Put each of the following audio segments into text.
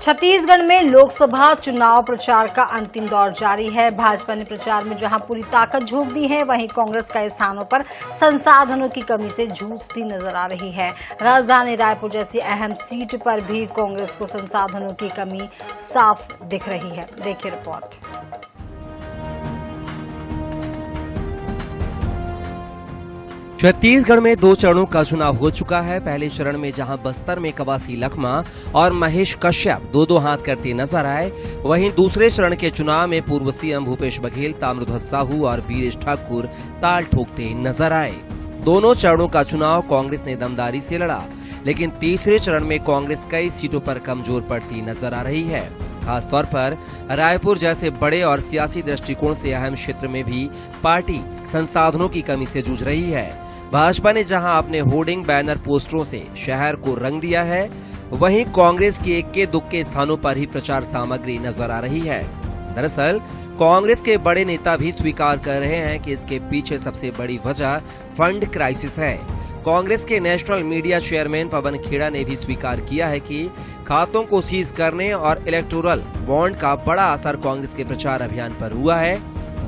छत्तीसगढ़ में लोकसभा चुनाव प्रचार का अंतिम दौर जारी है। भाजपा ने प्रचार में जहां पूरी ताकत झोंक दी है, वहीं कांग्रेस कई स्थानों पर संसाधनों की कमी से जूझती नजर आ रही है। राजधानी रायपुर जैसी अहम सीट पर भी कांग्रेस को संसाधनों की कमी साफ दिख रही है। देखिए रिपोर्ट। छत्तीसगढ़ में 2 चरणों का चुनाव हो चुका है। पहले चरण में जहां बस्तर में कवासी लखमा और महेश कश्यप दो हाथ करते नजर आए, वहीं दूसरे चरण के चुनाव में पूर्व सीएम भूपेश बघेल, ताम्रध्वज साहू और वीरेश ठाकुर ताल ठोकते नजर आए। दोनों चरणों का चुनाव कांग्रेस ने दमदारी से लड़ा, लेकिन तीसरे चरण में कांग्रेस कई सीटों पर कमजोर पड़ती नजर आ रही है। खासतौर पर रायपुर जैसे बड़े और सियासी दृष्टिकोण से अहम क्षेत्र में भी पार्टी संसाधनों की कमी से जूझ रही है। भाजपा ने जहां अपने होर्डिंग, बैनर, पोस्टरों से शहर को रंग दिया है, वहीं कांग्रेस के इक्के दुक्के स्थानों पर ही प्रचार सामग्री नजर आ रही है। दरअसल कांग्रेस के बड़े नेता भी स्वीकार कर रहे हैं कि इसके पीछे सबसे बड़ी वजह फंड क्राइसिस है। कांग्रेस के national media chairman Pawan Khera ने भी स्वीकार किया है कि खातों को सीज करने और इलेक्टोरल बॉन्ड का बड़ा असर कांग्रेस के प्रचार अभियान पर हुआ है।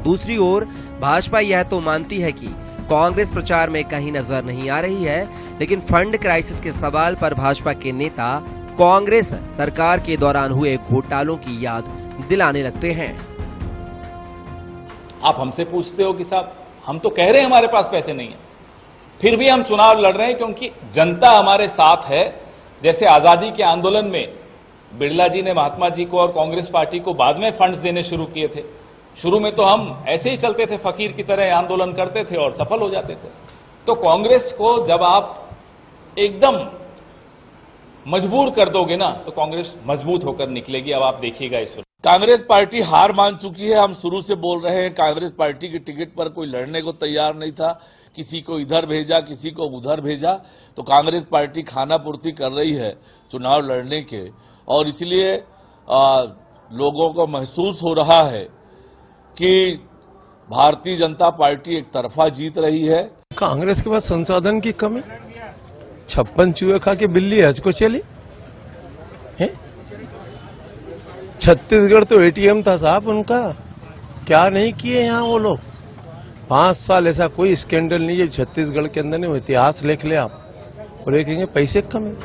दूसरी ओर भाजपा यह तो मानती है कि कांग्रेस प्रचार में कहीं नजर नहीं आ रही है, लेकिन फंड क्राइसिस के सवाल पर भाजपा के नेता कांग्रेस सरकार के दौरान हुए घोटालों की याद दिलाने लगते हैं। आप हमसे पूछते हो कि साहब हम तो कह रहे हैं हमारे पास पैसे नहीं है, फिर भी हम चुनाव लड़ रहे हैं क्योंकि जनता हमारे साथ है। जैसे आजादी के आंदोलन में बिरला जी ने महात्मा जी को और कांग्रेस पार्टी को बाद में फंड्स देने शुरू किए थे। शुरू में तो हम ऐसे ही चलते थे, फकीर की तरह आंदोलन करते थे और सफल हो जाते थे। तो कांग्रेस को जब आप एकदम मजबूर कर दोगे ना, तो कांग्रेस मजबूत होकर निकलेगी। अब आप देखिएगा इस वक्त कांग्रेस पार्टी हार मान चुकी है। हम शुरू से बोल रहे हैं, कांग्रेस पार्टी की टिकट पर कोई लड़ने को तैयार नहीं था। किसी को इधर भेजा, किसी को उधर भेजा। तो कांग्रेस पार्टी खाना पूर्ति कर रही है चुनाव लड़ने के, और इसलिए लोगों को महसूस हो रहा है कि भारतीय जनता पार्टी एक तरफा जीत रही है। कांग्रेस के पास संसाधन की कमी, 56 चूहे खा के बिल्ली हज को चली है? छत्तीसगढ़ तो एटीएम था साहब उनका, क्या नहीं किए यहाँ वो लोग। 5 साल ऐसा कोई स्कैंडल नहीं है छत्तीसगढ़ के अंदर। नहीं, इतिहास लिख ले आप और देखेंगे पैसे कमी।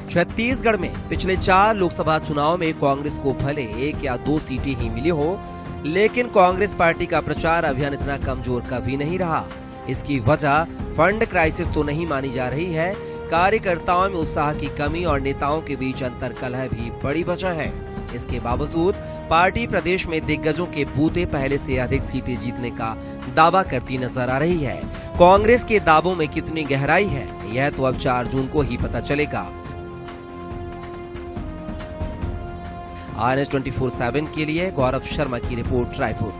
छत्तीसगढ़ में पिछले 4 लोकसभा चुनाव में कांग्रेस को भले 1 या 2 सीटें ही मिली हो, लेकिन कांग्रेस पार्टी का प्रचार अभियान इतना कमजोर कभी नहीं रहा। इसकी वजह फंड क्राइसिस तो नहीं मानी जा रही है, कार्यकर्ताओं में उत्साह की कमी और नेताओं के बीच अंतर्कलह भी बड़ी वजह है। इसके बावजूद पार्टी प्रदेश में दिग्गजों के बूते पहले से अधिक सीटें जीतने का दावा करती नजर आ रही है। कांग्रेस के दावों में कितनी गहराई है, यह तो अब 4 जून को ही पता चलेगा। INS 24/7 के लिए गौरव शर्मा की रिपोर्ट, रायपुर।